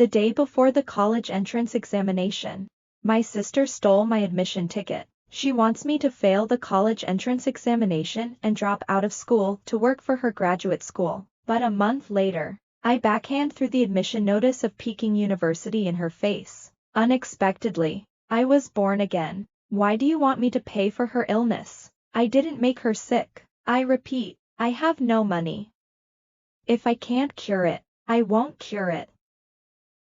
The day before the college entrance examination, my sister stole my admission ticket. She wants me to fail the college entrance examination and drop out of school to work for her graduate school. But a month later, I backhand threw the admission notice of Peking University in her face. Unexpectedly, I was born again. Why do you want me to pay for her illness? I didn't make her sick. I repeat, I have no money. If I can't cure it, I won't cure it.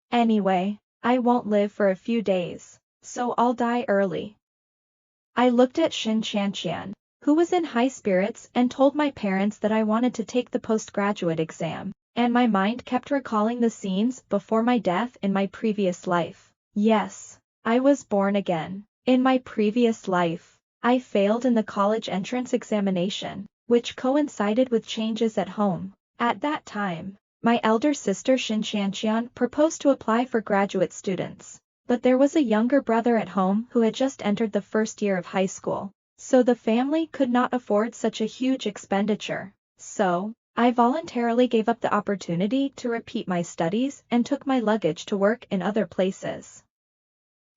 Anyway, I won't live for a few days, so I'll die early. I looked at Shin Chanqian, who was in high spirits, and told my parents that I wanted to take the postgraduate exam, and my mind kept recalling the scenes before my death in my previous life. Yes, I was born again. In my previous life, I failed in the college entrance examination, which coincided with changes at home. At that time, my elder sister Shin Chanqian proposed to apply for graduate students. But there was a younger brother at home who had just entered the first year of high school, so the family could not afford such a huge expenditure. So, I voluntarily gave up the opportunity to repeat my studies and took my luggage to work in other places.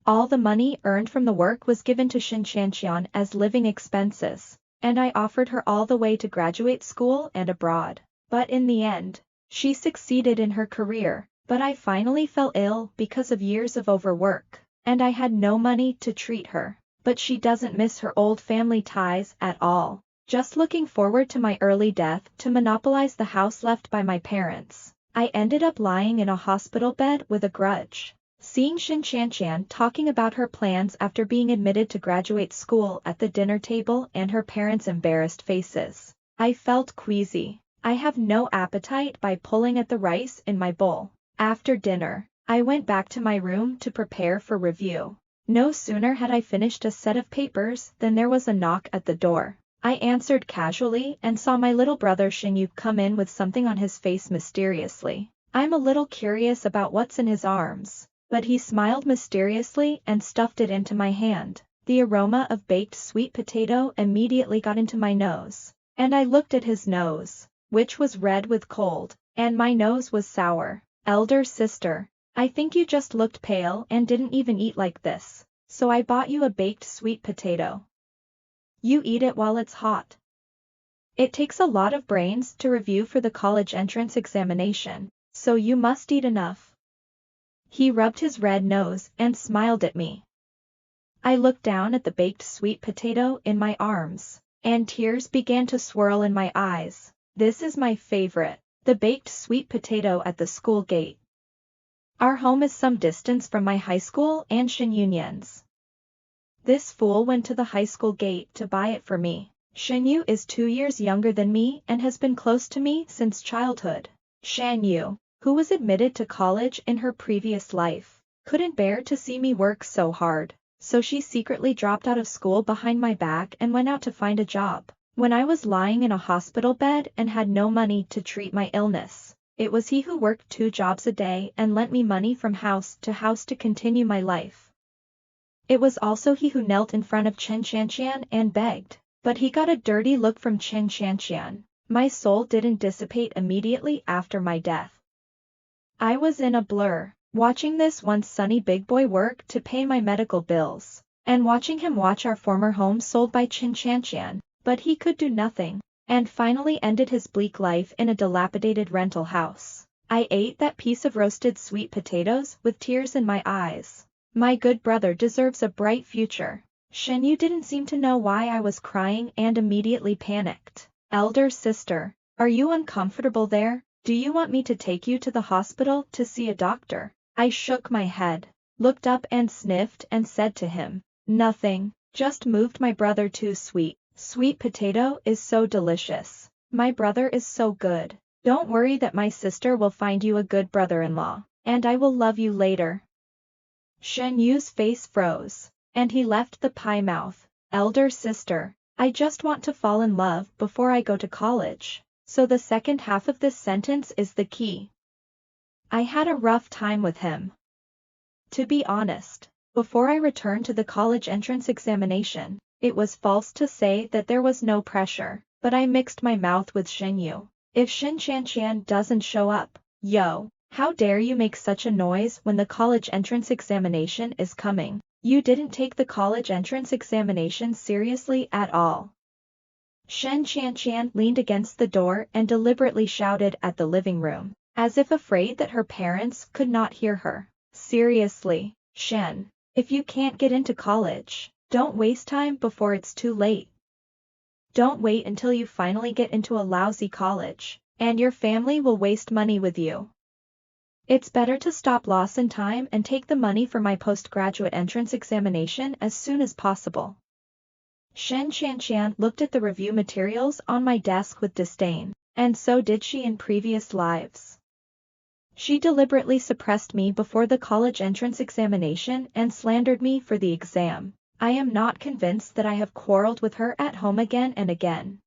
All the money earned from the work was given to Shin Chanqian as living expenses, and I offered her all the way to graduate school and abroad. But in the end, she succeeded in her career. But I finally fell ill because of years of overwork, and I had no money to treat her. But she doesn't miss her old family ties at all, just looking forward to my early death to monopolize the house left by my parents. I ended up lying in a hospital bed with a grudge. Seeing Shin Chanqian talking about her plans after being admitted to graduate school at the dinner table and her parents' embarrassed faces, I felt queasy. I have no appetite by pulling at the rice in my bowl. After dinner, I went back to my room to prepare for review. No sooner had I finished a set of papers than there was a knock at the door. I answered casually and saw my little brother Xinyu come in with something on his face mysteriously. I'm a little curious about what's in his arms, but he smiled mysteriously and stuffed it into my hand. The aroma of baked sweet potato immediately got into my nose, and I looked at his nose, which was red with cold, and my nose was sour. Elder sister, I think you just looked pale and didn't even eat like this, so I bought you a baked sweet potato. You eat it while it's hot. It takes a lot of brains to review for the college entrance examination, so you must eat enough. He rubbed his red nose and smiled at me. I looked down at the baked sweet potato in my arms, and tears began to swirl in my eyes. This is my favorite. The baked sweet potato at the school gate. Our home is some distance from my high school and Shin Yunyan's. This fool went to the high school gate to buy it for me. Shinyu is 2 years younger than me and has been close to me since childhood. Shanyu, who was admitted to college in her previous life, couldn't bear to see me work so hard, so she secretly dropped out of school behind my back and went out to find a job. When I was lying in a hospital bed and had no money to treat my illness, it was he who worked 2 jobs a day and lent me money from house to continue my life. It was also he who knelt in front of Chen Chanqian and begged, but he got a dirty look from Chen Chanqian. My soul didn't dissipate immediately after my death. I was in a blur, watching this once sunny big boy work to pay my medical bills, and watching him watch our former home sold by Chen Chanqian. But he could do nothing, and finally ended his bleak life in a dilapidated rental house. I ate that piece of roasted sweet potatoes with tears in my eyes. My good brother deserves a bright future. Shenyu didn't seem to know why I was crying and immediately panicked. Elder sister, are you uncomfortable there? Do you want me to take you to the hospital to see a doctor? I shook my head, looked up and sniffed and said to him, nothing, just moved my brother too sweet. Sweet potato is so delicious. My brother is so good. Don't worry that my sister will find you a good brother-in-law, and I will love you later. Shen Yu's face froze, and he left the pie mouth. Elder sister, I just want to fall in love before I go to college. So the second half of this sentence is the key. I had a rough time with him. To be honest, before I returned to the college entrance examination, it was false to say that there was no pressure, but I mixed my mouth with Shinyu. If Shin Chanqian doesn't show up, yo, How dare you make such a noise when the college entrance examination is coming? You didn't take the college entrance examination seriously at all. Shen Qianqian leaned against the door and deliberately shouted at the living room, as if afraid that her parents could not hear her. Seriously, Shen, if you can't get into college, don't waste time before it's too late. Don't wait until you finally get into a lousy college, and your family will waste money with you. It's better to stop loss in time and take the money for my postgraduate entrance examination as soon as possible. Shen Qianqian looked at the review materials on my desk with disdain, and so did she in previous lives. She deliberately suppressed me before the college entrance examination and slandered me for the exam. I am not convinced that I have quarreled with her at home again and again.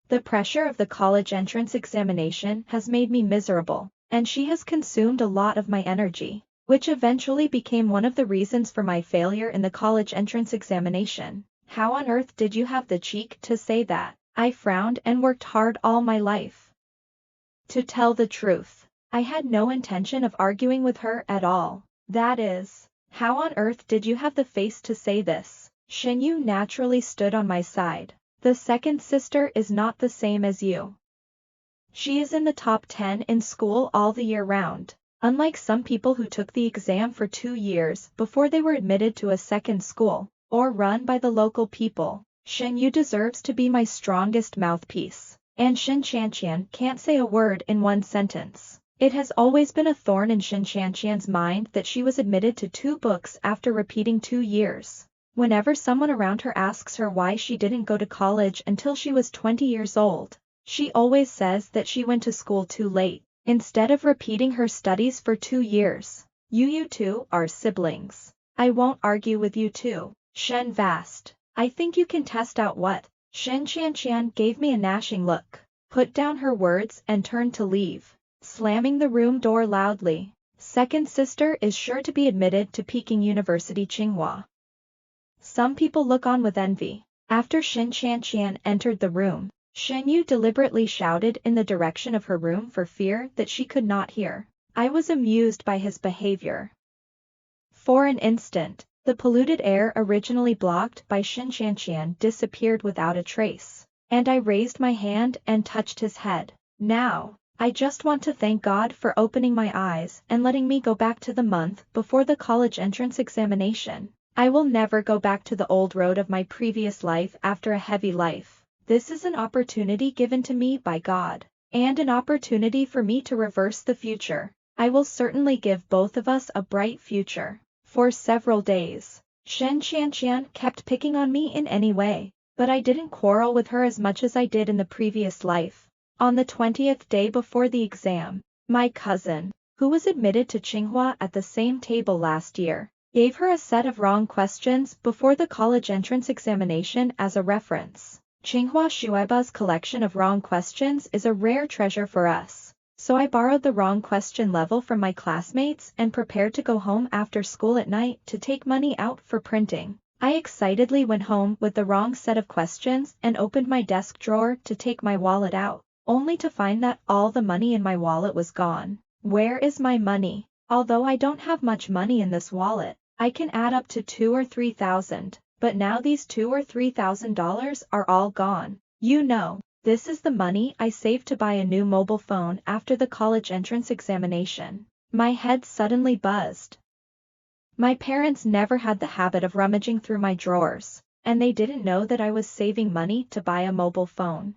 The pressure of the college entrance examination has made me miserable, and she has consumed a lot of my energy, which eventually became one of the reasons for my failure in the college entrance examination. How on earth did you have the cheek to say that? I frowned and worked hard all my life. To tell the truth, I had no intention of arguing with her at all. That is, how on earth did you have the face to say this? Shen Yu naturally stood on my side. The second sister is not the same as you. She is in the top 10 in school all the year round, unlike some people who took the exam for 2 years before they were admitted to a second school, or run by the local people. Shen Yu deserves to be my strongest mouthpiece, and Shen Qianqian can't say a word in one sentence. It has always been a thorn in Shen Qianqian's mind that she was admitted to 2 books after repeating 2 years. Whenever someone around her asks her why she didn't go to college until she was 20 years old, she always says that she went to school too late, instead of repeating her studies for 2 years. You two are siblings. I won't argue with you two. Shen Vast, I think you can test out what? Shen Qianqian gave me a gnashing look, put down her words and turned to leave, slamming the room door loudly. Second sister is sure to be admitted to Peking University Tsinghua. Some people look on with envy. After Shen Qianqian entered the room, Shen Yu deliberately shouted in the direction of her room for fear that she could not hear. I was amused by his behavior. For an instant, the polluted air originally blocked by Shen Qianqian disappeared without a trace, and I raised my hand and touched his head. Now, I just want to thank God for opening my eyes and letting me go back to the month before the college entrance examination. I will never go back to the old road of my previous life after a heavy life. This is an opportunity given to me by God, and an opportunity for me to reverse the future. I will certainly give both of us a bright future. For several days, Shen Qianqian kept picking on me in any way, but I didn't quarrel with her as much as I did in the previous life. On the 20th day before the exam, my cousin, who was admitted to Tsinghua at the same table last year, gave her a set of wrong questions before the college entrance examination as a reference. Tsinghua Shuaiba's collection of wrong questions is a rare treasure for us, so I borrowed the wrong question level from my classmates and prepared to go home after school at night to take money out for printing. I excitedly went home with the wrong set of questions and opened my desk drawer to take my wallet out, only to find that all the money in my wallet was gone. Where is my money? Although I don't have much money in this wallet, I can add up to $2,000 or $3,000, but now these $2,000 or $3,000 are all gone. You know, this is the money I saved to buy a new mobile phone after the college entrance examination. My head suddenly buzzed. My parents never had the habit of rummaging through my drawers, and they didn't know that I was saving money to buy a mobile phone.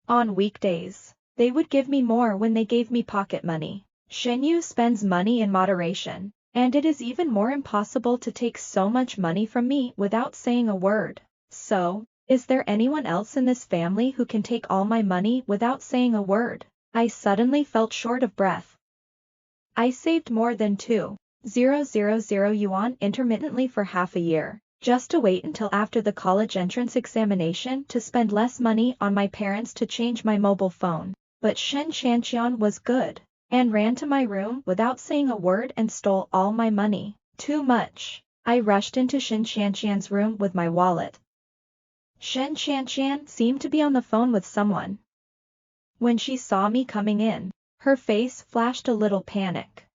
On weekdays, they would give me more when they gave me pocket money. Shen Yu spends money in moderation, and it is even more impossible to take so much money from me without saying a word. So, is there anyone else in this family who can take all my money without saying a word? I suddenly felt short of breath. I saved more than 2,000 yuan intermittently for half a year, just to wait until after the college entrance examination to spend less money on my parents to change my mobile phone. But Shen Qianqian was good, and ran to my room without saying a word and stole all my money. Too much. I rushed into Shen Qianqian's room with my wallet. Shen Qianqian seemed to be on the phone with someone. When she saw me coming in, Her face flashed a little panic.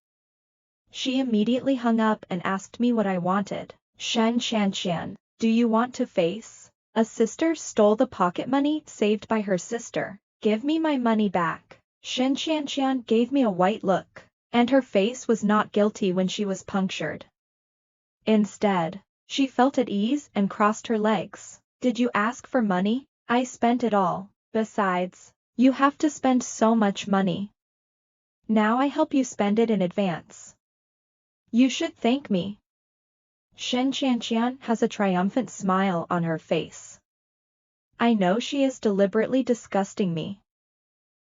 She immediately hung up and asked me what I wanted. Shen Qian, do you want to face? A sister stole the pocket money saved by her sister. Give me my money back. Shen Qian gave me a white look, and her face was not guilty when she was punctured. Instead, she felt at ease and crossed her legs. Did you ask for money? I spent it all. Besides, you have to spend so much money. Now I help you spend it in advance. You should thank me. Shen Qian has a triumphant smile on her face. I know she is deliberately disgusting me.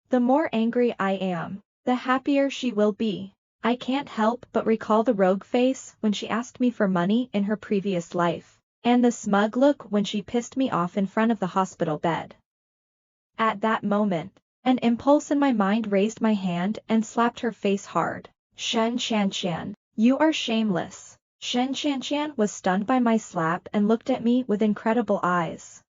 The more angry I am, the happier she will be. I can't help but recall the rogue face when she asked me for money in her previous life, and the smug look when she pissed me off in front of the hospital bed. At that moment, an impulse in my mind raised my hand and slapped her face hard. Shen Qian, you are shameless. Shen Qian was stunned by my slap and looked at me with incredible eyes.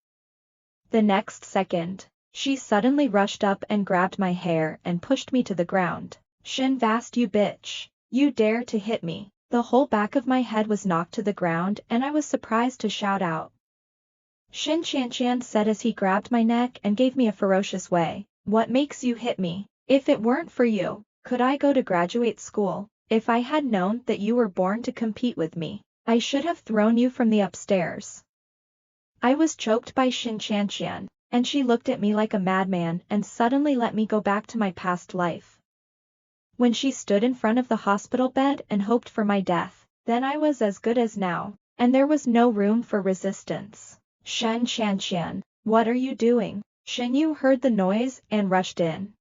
The next second, she suddenly rushed up and grabbed my hair and pushed me to the ground. Shen Vast, you bitch. You dare to hit me. The whole back of my head was knocked to the ground and I was surprised to shout out. Shen Qian said as he grabbed my neck and gave me a ferocious way. What makes you hit me? If it weren't for you, could I go to graduate school? If I had known that you were born to compete with me, I should have thrown you from the upstairs. I was choked by Shen Qian, and she looked at me like a madman and suddenly let me go back to my past life. When she stood in front of the hospital bed and hoped for my death, then I was as good as now, and there was no room for resistance. Shen Qian, what are you doing? Shen Yu heard the noise and rushed in.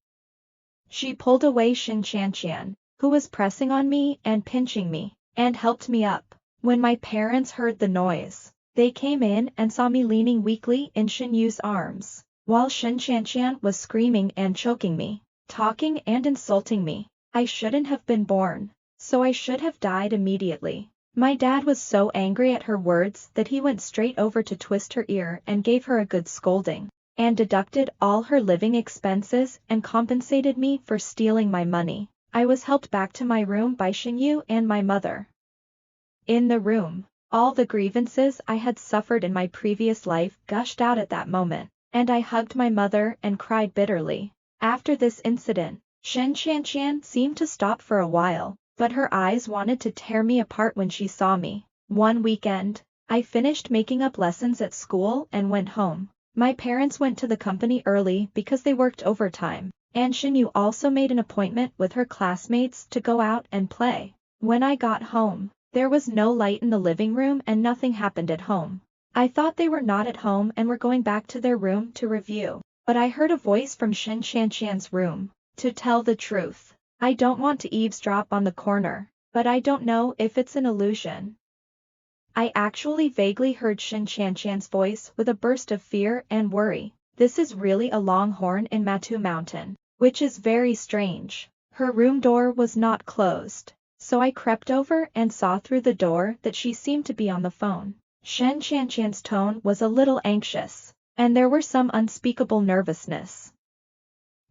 She pulled away Shen Qian, who was pressing on me and pinching me, and helped me up. When my parents heard the noise, they came in and saw me leaning weakly in Shen Yu's arms, while Shen Qian was screaming and choking me, talking and insulting me. I shouldn't have been born, so I should have died immediately. My dad was so angry at her words that he went straight over to twist her ear and gave her a good scolding, and deducted all her living expenses and compensated me for stealing my money. I was helped back to my room by Shen Yu and my mother. In the room, all the grievances I had suffered in my previous life gushed out at that moment, and I hugged my mother and cried bitterly. After this incident, Shen Qian seemed to stop for a while, but her eyes wanted to tear me apart when she saw me. One weekend, I finished making up lessons at school and went home. My parents went to the company early because they worked overtime, and Shen Yu also made an appointment with her classmates to go out and play. When I got home, there was no light in the living room and nothing happened at home. I thought they were not at home and were going back to their room to review, but I heard a voice from Shen Qian's room. To tell the truth, I don't want to eavesdrop on the corner, but I don't know if it's an illusion. I actually vaguely heard Shen Qian's voice with a burst of fear and worry. This is really a longhorn in Matu Mountain, which is very strange. Her room door was not closed, so I crept over and saw through the door that she seemed to be on the phone. Shen Qian's tone was a little anxious, and there were some unspeakable nervousness.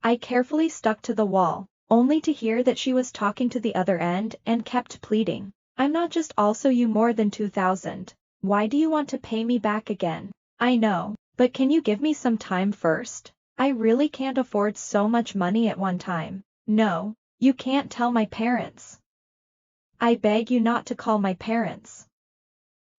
I carefully stuck to the wall, only to hear that she was talking to the other end and kept pleading. I'm not just also you more than 2,000. Why do you want to pay me back again? I know, but can you give me some time first? I really can't afford so much money at one time. No, you can't tell my parents. I beg you not to call my parents.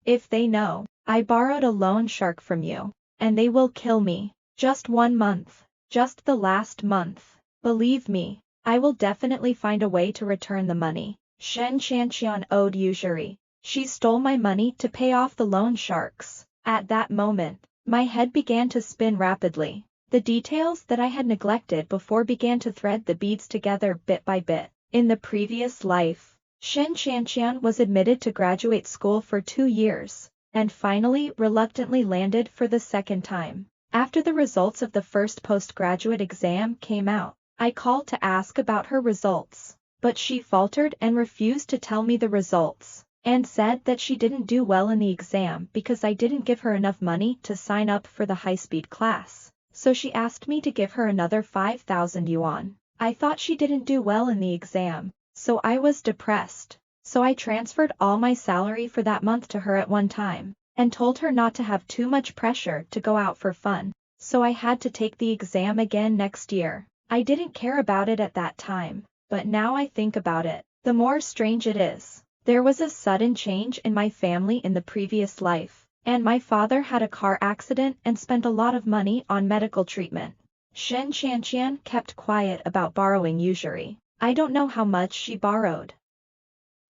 If they know, I borrowed a loan shark from you, and they will kill me. Just 1 month. Just the last month. Believe me, I will definitely find a way to return the money. Shen Qian owed usury. She stole my money to pay off the loan sharks. At that moment, my head began to spin rapidly. The details that I had neglected before began to thread the beads together bit by bit. In the previous life, Shen Qian was admitted to graduate school for 2 years, and finally reluctantly landed for the second time. After the results of the first postgraduate exam came out, I called to ask about her results, but she faltered and refused to tell me the results, and said that she didn't do well in the exam because I didn't give her enough money to sign up for the high-speed class, so she asked me to give her another 5,000 yuan. I thought she didn't do well in the exam, so I was depressed. So I transferred all my salary for that month to her at one time, and told her not to have too much pressure to go out for fun. So I had to take the exam again next year. I didn't care about it at that time, but now I think about it, the more strange it is. There was a sudden change in my family in the previous life, and my father had a car accident and spent a lot of money on medical treatment. Shen Qianqian kept quiet about borrowing usury. I don't know how much she borrowed.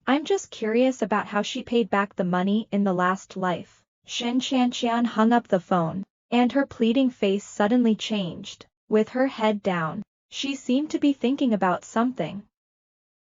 I'm just curious about how she paid back the money in the last life. Shen Qianqian hung up the phone, and her pleading face suddenly changed. With her head down, she seemed to be thinking about something.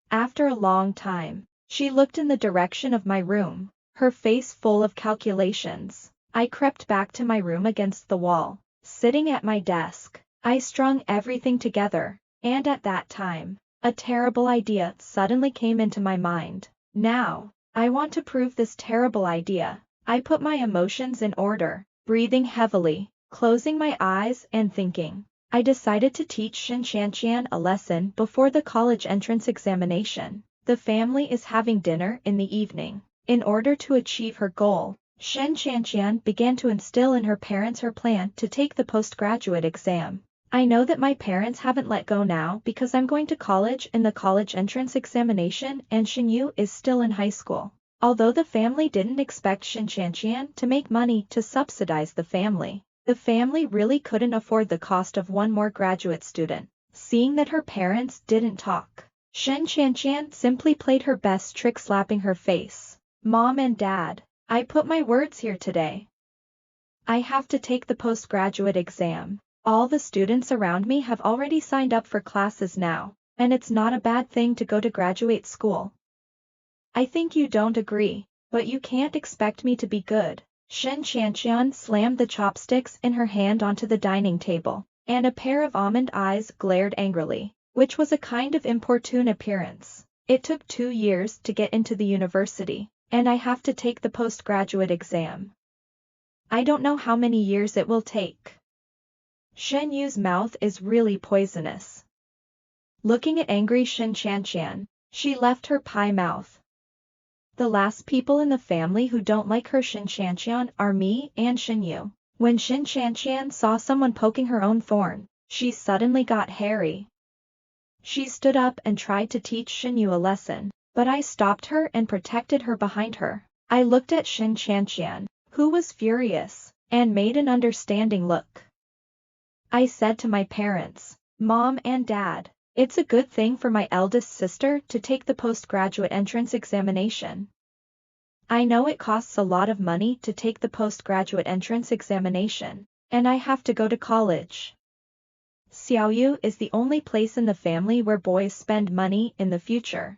After a long time, she looked in the direction of my room, her face full of calculations. I crept back to my room against the wall. Sitting at my desk, I strung everything together, and at that time, a terrible idea suddenly came into my mind. Now, I want to prove this terrible idea. I put my emotions in order, breathing heavily, closing my eyes and thinking. I decided to teach Shen Qianqian a lesson before the college entrance examination. The family is having dinner in the evening. In order to achieve her goal, Shen Qianqian began to instill in her parents her plan to take the postgraduate exam. I know that my parents haven't let go now because I'm going to college in the college entrance examination and Shenyu is still in high school. Although the family didn't expect Shen Qianqian to make money to subsidize the family really couldn't afford the cost of one more graduate student. Seeing that her parents didn't talk, Shen Qianqian simply played her best trick, slapping her face. Mom and Dad, I put my words here today. I have to take the postgraduate exam. All the students around me have already signed up for classes now, and it's not a bad thing to go to graduate school. I think you don't agree, but you can't expect me to be good. Shen Qianqian slammed the chopsticks in her hand onto the dining table, and a pair of almond eyes glared angrily, which was a kind of importune appearance. It took 2 years to get into the university, and I have to take the postgraduate exam. I don't know how many years it will take. Shen Yu's mouth is really poisonous. Looking at angry Shen Qianqian, she left her pie mouth. The last people in the family who don't like her Shen Qianqian are me and Shen Yu. When Shen Qianqian saw someone poking her own thorn, she suddenly got hairy. She stood up and tried to teach Shen Yu a lesson, but I stopped her and protected her behind her. I looked at Shen Qianqian, who was furious, and made an understanding look. I said to my parents, Mom and Dad, it's a good thing for my eldest sister to take the postgraduate entrance examination. I know it costs a lot of money to take the postgraduate entrance examination, and I have to go to college. Xiaoyu is the only place in the family where boys spend money in the future.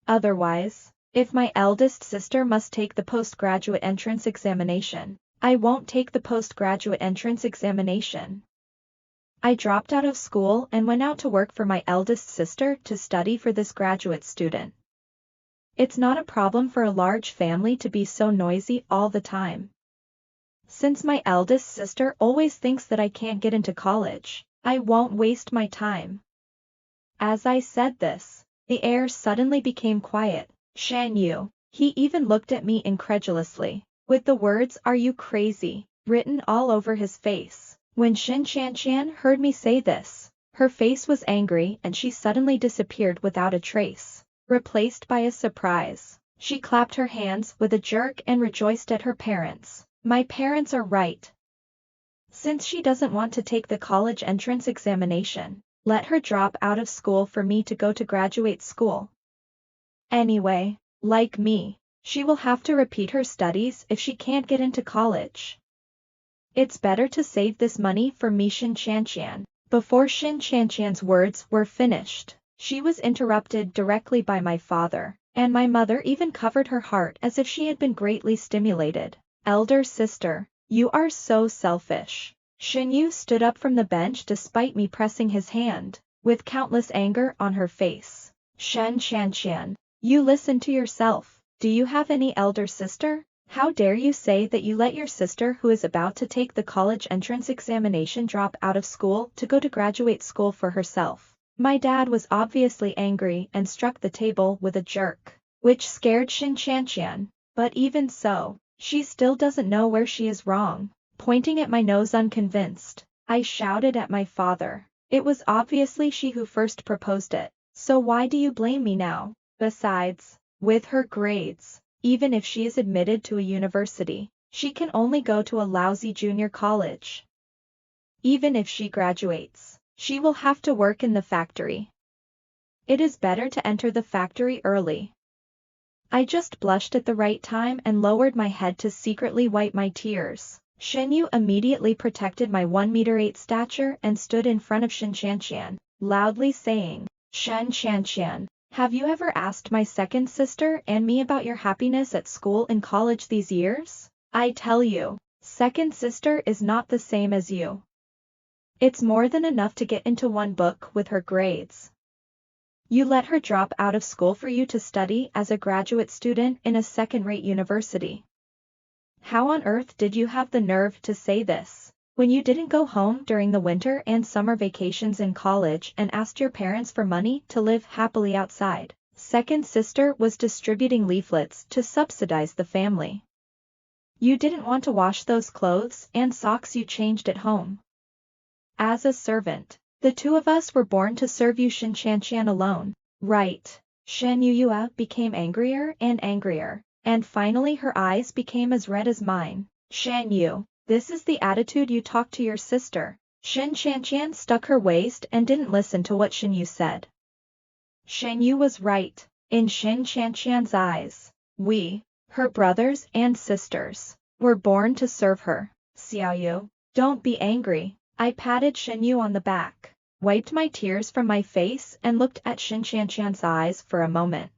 Otherwise, if my eldest sister must take the postgraduate entrance examination, I won't take the postgraduate entrance examination. I dropped out of school and went out to work for my eldest sister to study for this graduate student. It's not a problem for a large family to be so noisy all the time. Since my eldest sister always thinks that I can't get into college, I won't waste my time. As I said this, the air suddenly became quiet. Shan Yu, he even looked at me incredulously, with the words "Are you crazy?" written all over his face. When Shen Qianqian heard me say this, her face was angry and she suddenly disappeared without a trace, replaced by a surprise. She clapped her hands with a jerk and rejoiced at her parents. My parents are right. Since she doesn't want to take the college entrance examination, let her drop out of school for me to go to graduate school. Anyway, like me, she will have to repeat her studies if she can't get into college. It's better to save this money for me. Shen Qianqian. Before Shen Qianqian's words were finished, she was interrupted directly by my father, and my mother even covered her heart as if she had been greatly stimulated. Elder sister, you are so selfish. Shen Yu stood up from the bench despite me pressing his hand, with countless anger on her face. Shen Qianqian, you listen to yourself. Do you have any elder sister? How dare you say that you let your sister who is about to take the college entrance examination drop out of school to go to graduate school for herself? My dad was obviously angry and struck the table with a jerk, which scared Shin Chanqian. But even so, she still doesn't know where she is wrong. Pointing at my nose unconvinced, I shouted at my father. It was obviously she who first proposed it, so why do you blame me now? Besides, with her grades, even if she is admitted to a university, she can only go to a lousy junior college. Even if she graduates, she will have to work in the factory. It is better to enter the factory early. I just blushed at the right time and lowered my head to secretly wipe my tears. Shenyu immediately protected my 1-meter-8 stature and stood in front of Shin Chanqian, loudly saying, Shin Chanqian, have you ever asked my second sister and me about your happiness at school and college these years? I tell you, second sister is not the same as you. It's more than enough to get into one book with her grades. You let her drop out of school for you to study as a graduate student in a second-rate university. How on earth did you have the nerve to say this, when you didn't go home during the winter and summer vacations in college and asked your parents for money to live happily outside? Second sister was distributing leaflets to subsidize the family. You didn't want to wash those clothes and socks you changed at home. As a servant, the two of us were born to serve you. Shin Chanqian alone. Right. Shen Yuyue became angrier and angrier, and finally her eyes became as red as mine. Shen Yu, this is the attitude you talk to your sister. Shin Chanqian stuck her waist and didn't listen to what Shen Yu said. Shen Yu was right. In Shin Chanqian's eyes, we, her brothers and sisters, were born to serve her. Xiao Yu, don't be angry. I patted Shen Yu on the back, wiped my tears from my face and looked at Shin Chanqian's eyes for a moment.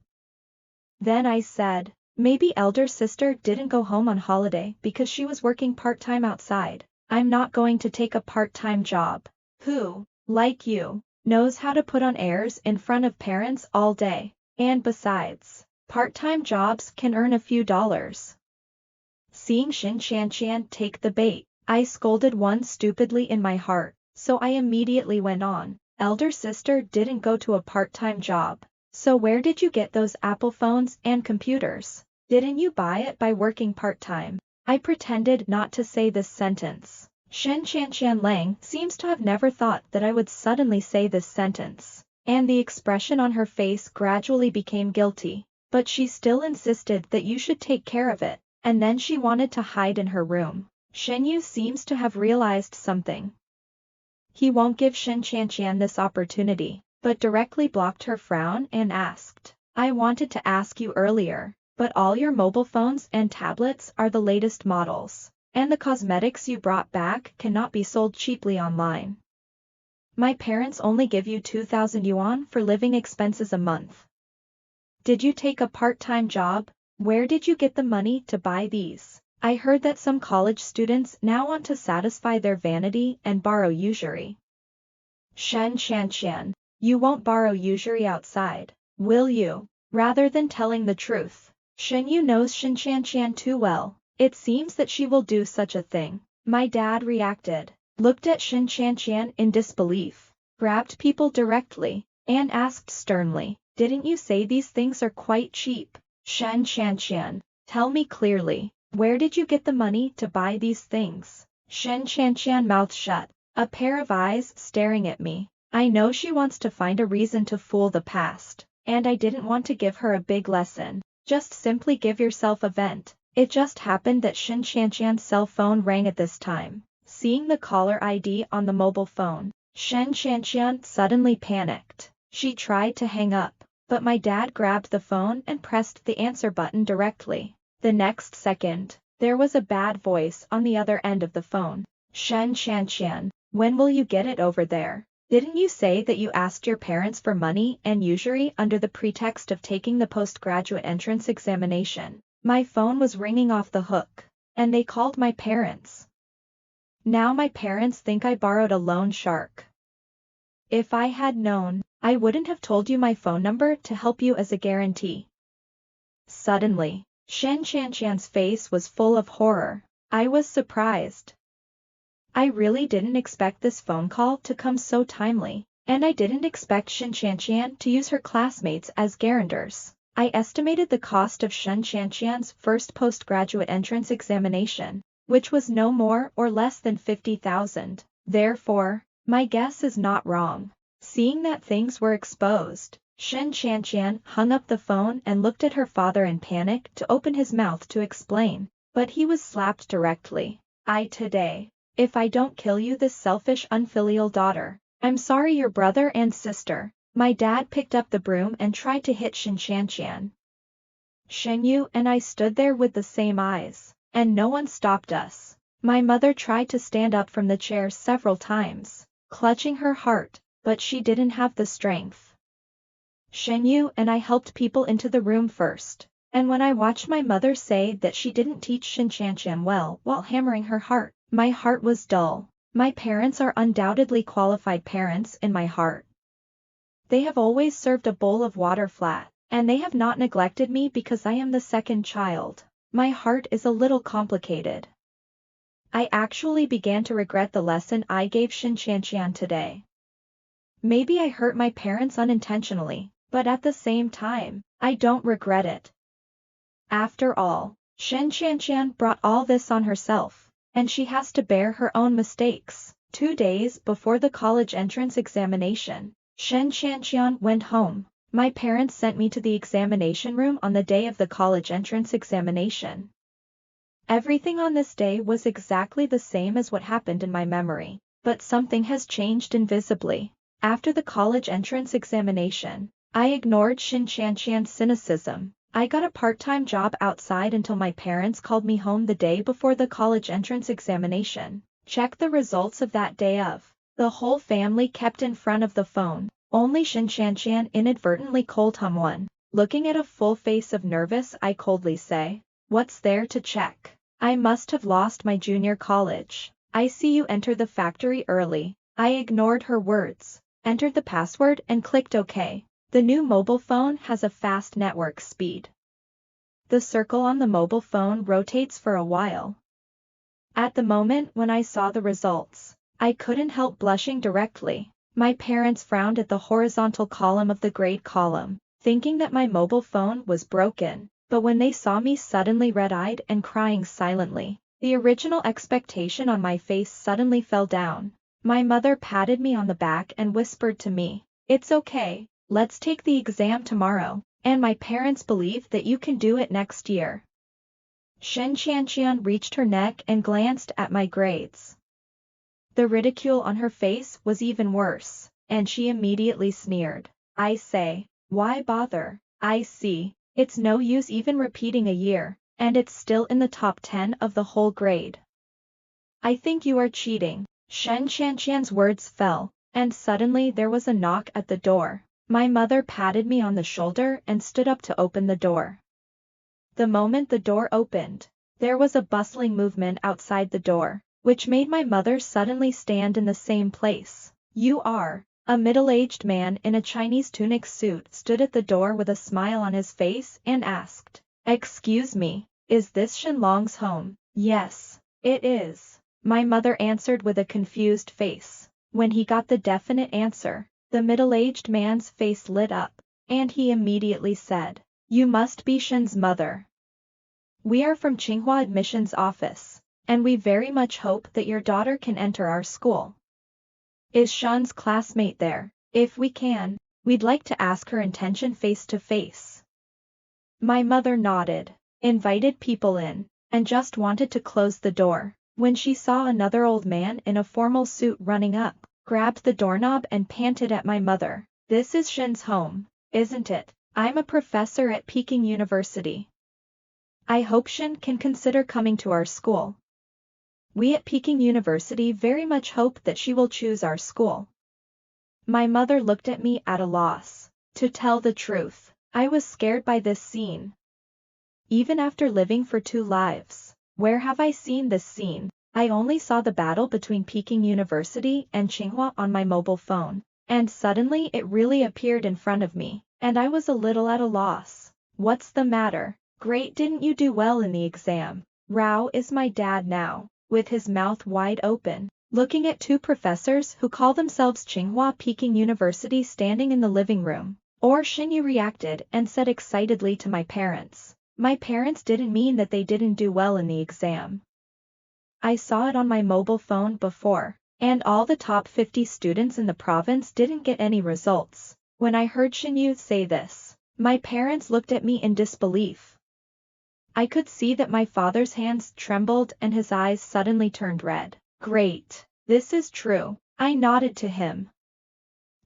Then I said, maybe elder sister didn't go home on holiday because she was working part-time outside. I'm not going to take a part-time job. Who, like you, knows how to put on airs in front of parents all day? And besides, part-time jobs can earn a few dollars. Seeing Shin Chanqian take the bait, I scolded one stupidly in my heart, so I immediately went on. Elder sister didn't go to a part-time job. So where did you get those Apple phones and computers? Didn't you buy it by working part-time? I pretended not to say this sentence. Shin Chanqian Lang seems to have never thought that I would suddenly say this sentence, and the expression on her face gradually became guilty, but she still insisted that you should take care of it, and then she wanted to hide in her room. Shen Yu seems to have realized something. He won't give Shin Chanqian this opportunity, but directly blocked her frown and asked, I wanted to ask you earlier, but all your mobile phones and tablets are the latest models, and the cosmetics you brought back cannot be sold cheaply online. My parents only give you 2,000 yuan for living expenses a month. Did you take a part-time job? Where did you get the money to buy these? I heard that some college students now want to satisfy their vanity and borrow usury. Shen Chanqian, you won't borrow usury outside, will you? Rather than telling the truth, Shen Yu knows Shin Chanqian too well. It seems that she will do such a thing. My dad reacted, looked at Shin Chanqian in disbelief, grabbed people directly, and asked sternly, didn't you say these things are quite cheap? Shin Chanqian, tell me clearly. Where did you get the money to buy these things? Shin Chanqian mouth shut, a pair of eyes staring at me. I know she wants to find a reason to fool the past, and I didn't want to give her a big lesson. Just simply give yourself a vent. It just happened that Shin Chanqian's cell phone rang at this time. Seeing the caller ID on the mobile phone, Shin Chanqian suddenly panicked. She tried to hang up, but my dad grabbed the phone and pressed the answer button directly. The next second, there was a bad voice on the other end of the phone. Shin Chanqian, when will you get it over there? Didn't you say that you asked your parents for money and usury under the pretext of taking the postgraduate entrance examination? My phone was ringing off the hook, and they called my parents. Now my parents think I borrowed a loan shark. If I had known, I wouldn't have told you my phone number to help you as a guarantee. Suddenly, Shin Chanqian's face was full of horror. I was surprised. I really didn't expect this phone call to come so timely. And I didn't expect Shen Qianqian to use her classmates as guarantors. I estimated the cost of Shen Qianqian's first postgraduate entrance examination, which was no more or less than 50,000. Therefore, my guess is not wrong. Seeing that things were exposed, Shen Qianqian hung up the phone and looked at her father in panic to open his mouth to explain, but he was slapped directly. Today, if I don't kill you, this selfish unfilial daughter. I'm sorry, your brother and sister. My dad picked up the broom and tried to hit Shen Qianqian. Shen Yu and I stood there with the same eyes, and no one stopped us. My mother tried to stand up from the chair several times, clutching her heart, but she didn't have the strength. Shen Yu and I helped people into the room first, and when I watched my mother say that she didn't teach Shen Qianqian well while hammering her heart, my heart was dull. My parents are undoubtedly qualified parents in my heart. They have always served a bowl of water flat, and they have not neglected me because I am the second child. My heart is a little complicated. I actually began to regret the lesson I gave Shen Qianqian today. Maybe I hurt my parents unintentionally, but at the same time, I don't regret it. After all, Shen Qianqian brought all this on herself, and she has to bear her own mistakes. 2 days before the college entrance examination, Shen Qianqian went home. My parents sent me to the examination room on the day of the college entrance examination. Everything on this day was exactly the same as what happened in my memory, but something has changed invisibly. After the college entrance examination, I ignored Shen Qianqian's cynicism. I got a part-time job outside until my parents called me home the day before the college entrance examination. Check the results of that day of. The whole family kept in front of the phone. Only Shen Qianqian inadvertently called him one. Looking at a full face of nervous, I coldly say, "What's there to check? I must have lost my junior college. I see you enter the factory early." I ignored her words, entered the password and clicked OK. The new mobile phone has a fast network speed. The circle on the mobile phone rotates for a while. At the moment when I saw the results, I couldn't help blushing directly. My parents frowned at the horizontal column of the grade column, thinking that my mobile phone was broken, but when they saw me suddenly red-eyed and crying silently, the original expectation on my face suddenly fell down. My mother patted me on the back and whispered to me, "It's okay. Let's take the exam tomorrow, and my parents believe that you can do it next year." Shen Qianqian reached her neck and glanced at my grades. The ridicule on her face was even worse, and she immediately sneered. I say, "Why bother? I see. It's no use even repeating a year, and it's still in the top 10 of the whole grade. I think you are cheating." Shen Qianqian's words fell, and suddenly there was a knock at the door. My mother patted me on the shoulder and stood up to open the door. The moment the door opened, there was a bustling movement outside the door, which made my mother suddenly stand in the same place. "You are." A middle-aged man in a Chinese tunic suit stood at the door with a smile on his face and asked, "Excuse me, is this Shenlong's home?" "Yes, it is," my mother answered with a confused face. When he got the definite answer, the middle-aged man's face lit up, and he immediately said, "You must be Shen's mother. We are from Tsinghua admissions office, and we very much hope that your daughter can enter our school. Is Shen's classmate there? If we can, we'd like to ask her intention face to face." My mother nodded, invited people in, and just wanted to close the door, when she saw another old man in a formal suit running up, grabbed the doorknob and panted at my mother. "This is Shen's home, isn't it? I'm a professor at Peking University. I hope Shen can consider coming to our school. We at Peking University very much hope that she will choose our school." My mother looked at me at a loss. To tell the truth, I was scared by this scene. Even after living for 2 lives, where have I seen this scene? I only saw the battle between Peking University and Tsinghua on my mobile phone, and suddenly it really appeared in front of me, and I was a little at a loss. "What's the matter? Great, didn't you do well in the exam?" Rao is my dad now, with his mouth wide open, looking at two professors who call themselves Tsinghua Peking University standing in the living room. Or Xinyu reacted and said excitedly to my parents. My parents didn't mean that they didn't do well in the exam. I saw it on my mobile phone before, and all the top 50 students in the province didn't get any results. When I heard Xinyu say this, my parents looked at me in disbelief. I could see that my father's hands trembled and his eyes suddenly turned red. Great, this is true, I nodded to him.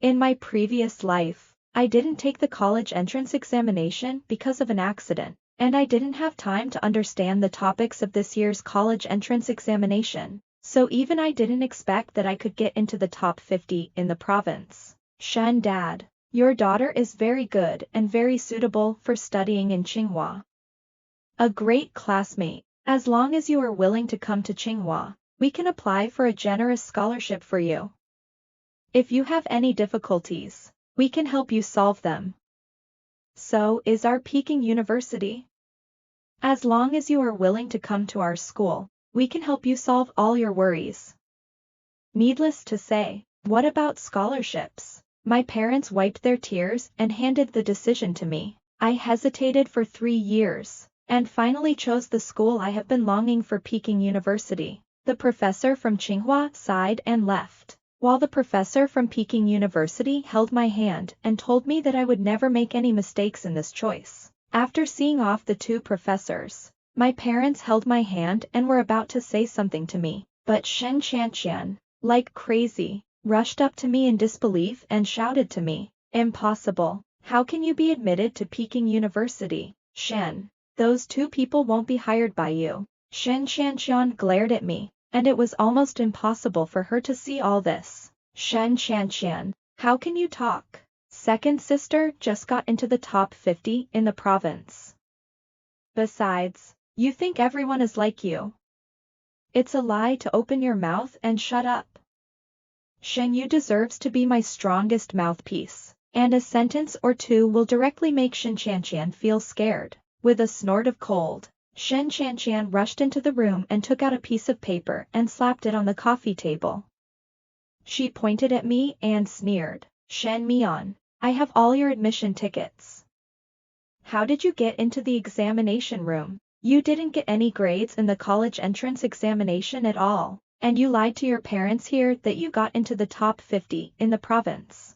In my previous life, I didn't take the college entrance examination because of an accident, and I didn't have time to understand the topics of this year's college entrance examination, so even I didn't expect that I could get into the top 50 in the province. Shen Dad, your daughter is very good and very suitable for studying in Tsinghua. A great classmate. As long as you are willing to come to Tsinghua, we can apply for a generous scholarship for you. If you have any difficulties, we can help you solve them. So is our Peking University. As long as you are willing to come to our school, we can help you solve all your worries. Needless to say, what about scholarships? My parents wiped their tears and handed the decision to me. I hesitated for 3 years, and finally chose the school I have been longing for, Peking University. The professor from Tsinghua sighed and left, while the professor from Peking University held my hand and told me that I would never make any mistakes in this choice. After seeing off the two professors, my parents held my hand and were about to say something to me, but Shen Qianqian, like crazy, rushed up to me in disbelief and shouted to me, "Impossible! How can you be admitted to Peking University, Shen? Those two people won't be hired by you." Shen Qianqian glared at me, and it was almost impossible for her to see all this. Shen Qianqian, how can you talk? Second sister just got into the top 50 in the province. Besides, you think everyone is like you. It's a lie to open your mouth and shut up. Shen Yu deserves to be my strongest mouthpiece, and a sentence or two will directly make Shen Qianqian feel scared. With a snort of cold, Shen Qianqian rushed into the room and took out a piece of paper and slapped it on the coffee table. She pointed at me and sneered, "Shen Mian, I have all your admission tickets. How did you get into the examination room? You didn't get any grades in the college entrance examination at all, and you lied to your parents here that you got into the top 50 in the province.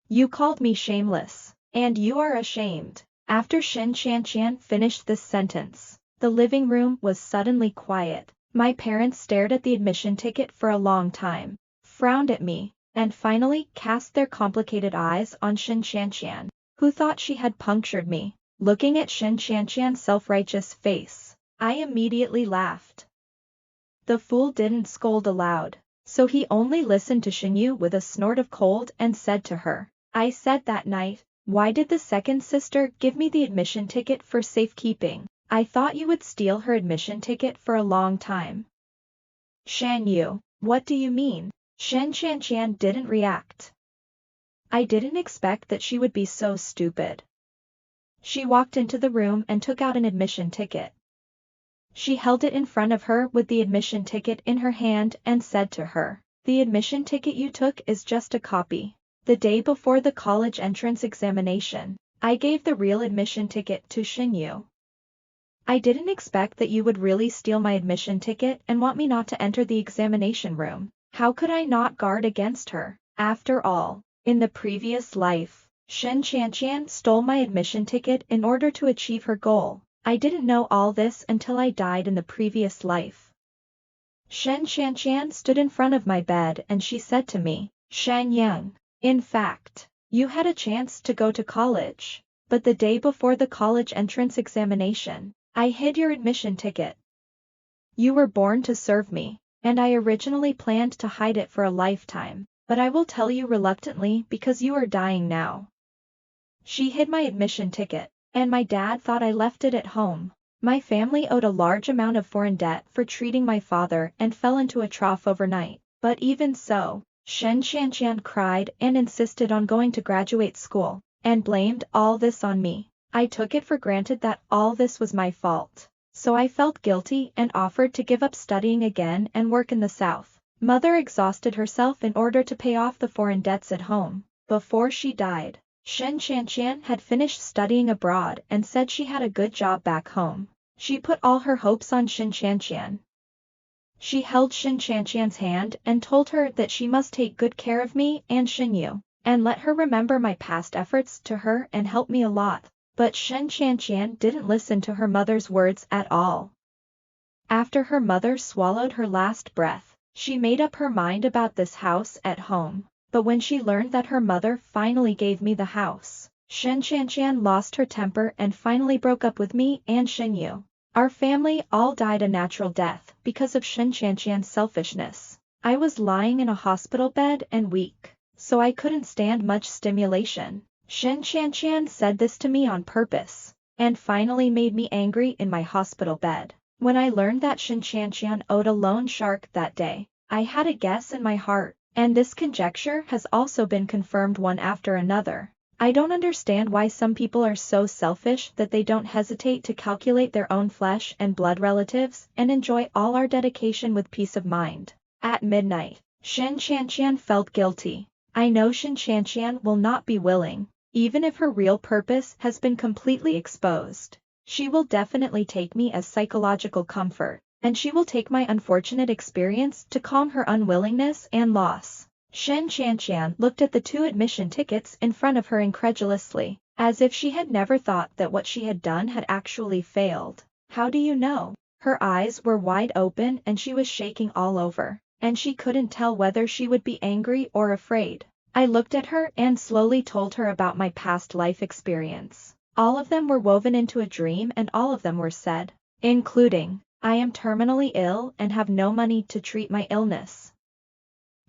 You called me shameless, and you are ashamed." After Shen Qianqian finished this sentence, the living room was suddenly quiet. My parents stared at the admission ticket for a long time, frowned at me, and finally cast their complicated eyes on Shen Qianqian, who thought she had punctured me. Looking at Shen Qianqian's self-righteous face, I immediately laughed. The fool didn't scold aloud, so he only listened to Xinyu with a snort of cold and said to her, "I said that night, why did the second sister give me the admission ticket for safekeeping? I thought you would steal her admission ticket for a long time." "Shan Yu, what do you mean?" Shen Qianqian didn't react. I didn't expect that she would be so stupid. She walked into the room and took out an admission ticket. She held it in front of her with the admission ticket in her hand and said to her, "The admission ticket you took is just a copy. The day before the college entrance examination, I gave the real admission ticket to Xinyu. I didn't expect that you would really steal my admission ticket and want me not to enter the examination room. How could I not guard against her? After all, in the previous life, Shen Qianqian stole my admission ticket in order to achieve her goal. I didn't know all this until I died in the previous life." Shen Qianqian stood in front of my bed and she said to me, "Shan Yang, in fact, you had a chance to go to college, but the day before the college entrance examination, I hid your admission ticket. You were born to serve me, and I originally planned to hide it for a lifetime, but I will tell you reluctantly because you are dying now. She hid my admission ticket, and my dad thought I left it at home. My family owed a large amount of foreign debt for treating my father and fell into a trough overnight, but even so, Shen Qianqian cried and insisted on going to graduate school, and blamed all this on me. I took it for granted that all this was my fault, so I felt guilty and offered to give up studying again and work in the south. Mother exhausted herself in order to pay off the foreign debts at home. Before she died, Shen Qianqian had finished studying abroad and said she had a good job back home. She put all her hopes on Shen Qianqian. She held Shen Qianqian's hand and told her that she must take good care of me and Shen Yu, and let her remember my past efforts to her and help me a lot. But Shen Qianqian didn't listen to her mother's words at all. After her mother swallowed her last breath, she made up her mind about this house at home. But when she learned that her mother finally gave me the house, Shen Qianqian lost her temper and finally broke up with me and Shen Yu. Our family all died a natural death because of Shen Qianqian's selfishness. I was lying in a hospital bed and weak, so I couldn't stand much stimulation. Shen Qianqian said this to me on purpose, and finally made me angry in my hospital bed. When I learned that Shen Qianqian owed a loan shark that day, I had a guess in my heart, and this conjecture has also been confirmed one after another. I don't understand why some people are so selfish that they don't hesitate to calculate their own flesh and blood relatives and enjoy all our dedication with peace of mind. At midnight, Shen Qianqian felt guilty. I know Shen Qianqian will not be willing, even if her real purpose has been completely exposed. She will definitely take me as psychological comfort, and she will take my unfortunate experience to calm her unwillingness and loss. Shen Qianqian looked at the 2 admission tickets in front of her incredulously, as if she had never thought that what she had done had actually failed. How do you know? Her eyes were wide open and she was shaking all over, and she couldn't tell whether she would be angry or afraid. I looked at her and slowly told her about my past life experience. All of them were woven into a dream and all of them were said, including, I am terminally ill and have no money to treat my illness.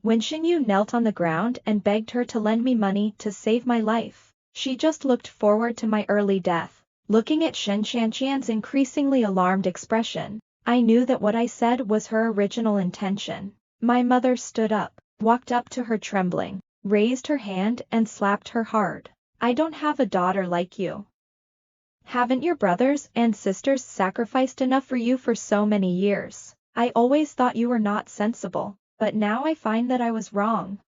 When Shen Yu knelt on the ground and begged her to lend me money to save my life, she just looked forward to my early death. Looking at Shen Qianqian's increasingly alarmed expression, I knew that what I said was her original intention. My mother stood up, walked up to her trembling, raised her hand and slapped her hard. I don't have a daughter like you. Haven't your brothers and sisters sacrificed enough for you for so many years? I always thought you were not sensible, but now I find that I was wrong.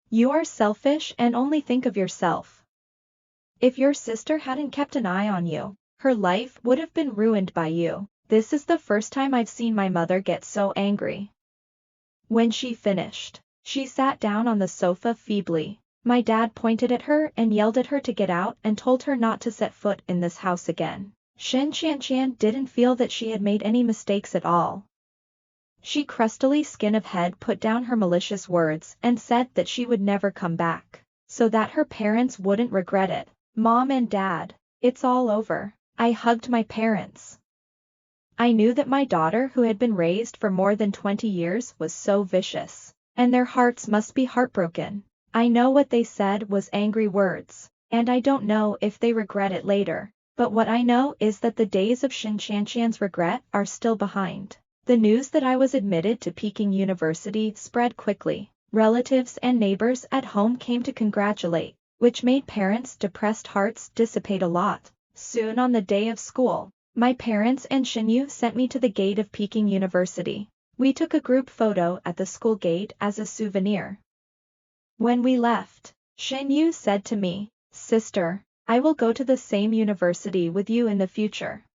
You are selfish and only think of yourself. If your sister hadn't kept an eye on you, her life would have been ruined by you. This is the first time I've seen my mother get so angry. When she finished, she sat down on the sofa feebly. My dad pointed at her and yelled at her to get out and told her not to set foot in this house again. Shen Qianqian didn't feel that she had made any mistakes at all. She crustily skin of head put down her malicious words and said that she would never come back, so that her parents wouldn't regret it. Mom and Dad, it's all over. I hugged my parents. I knew that my daughter who had been raised for more than 20 years was so vicious, and their hearts must be heartbroken. I know what they said was angry words, and I don't know if they regret it later, but what I know is that the days of Shen Qianqian's regret are still behind. The news that I was admitted to Peking University spread quickly. Relatives and neighbors at home came to congratulate, which made parents' depressed hearts dissipate a lot. Soon on the day of school, my parents and Shen Yu sent me to the gate of Peking University. We took a group photo at the school gate as a souvenir. When we left, Shen Yu said to me, "Sister, I will go to the same university with you in the future."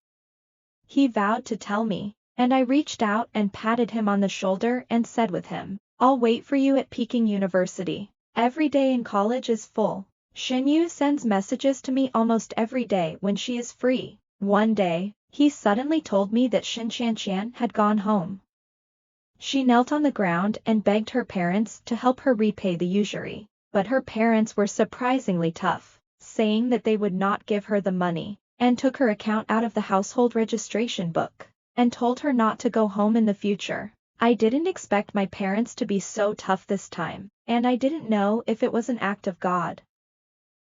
He vowed to tell me, and I reached out and patted him on the shoulder and said with him, "I'll wait for you at Peking University." Every day in college is full. Shen Yu sends messages to me almost every day when she is free. One day, he suddenly told me that Shen Qianqian had gone home. She knelt on the ground and begged her parents to help her repay the usury, but her parents were surprisingly tough, saying that they would not give her the money, and took her account out of the household registration book, and told her not to go home in the future. I didn't expect my parents to be so tough this time, and I didn't know if it was an act of God.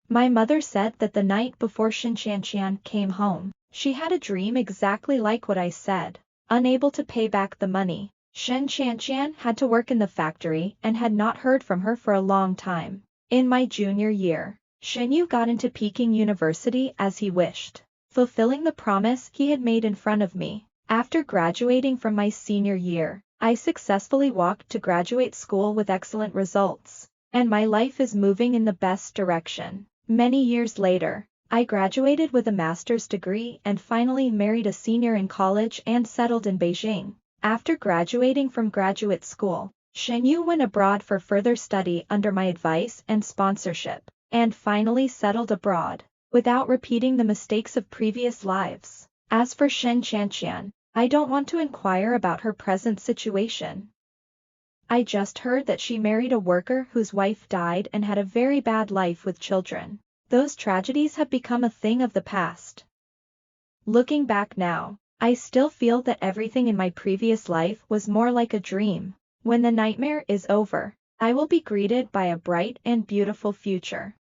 My mother said that the night before Shen Qianqian came home, she had a dream exactly like what I said. Unable to pay back the money, Shen Qianqian had to work in the factory and had not heard from her for a long time. In my junior year, Shen Yu got into Peking University as he wished, fulfilling the promise he had made in front of me. After graduating from my senior year, I successfully walked to graduate school with excellent results, and my life is moving in the best direction. Many years later, I graduated with a master's degree and finally married a senior in college and settled in Beijing. After graduating from graduate school, Shenyu went abroad for further study under my advice and sponsorship, and finally settled abroad, without repeating the mistakes of previous lives. As for Shen Chanqian, I don't want to inquire about her present situation. I just heard that she married a worker whose wife died and had a very bad life with children. Those tragedies have become a thing of the past. Looking back now, I still feel that everything in my previous life was more like a dream. When the nightmare is over, I will be greeted by a bright and beautiful future.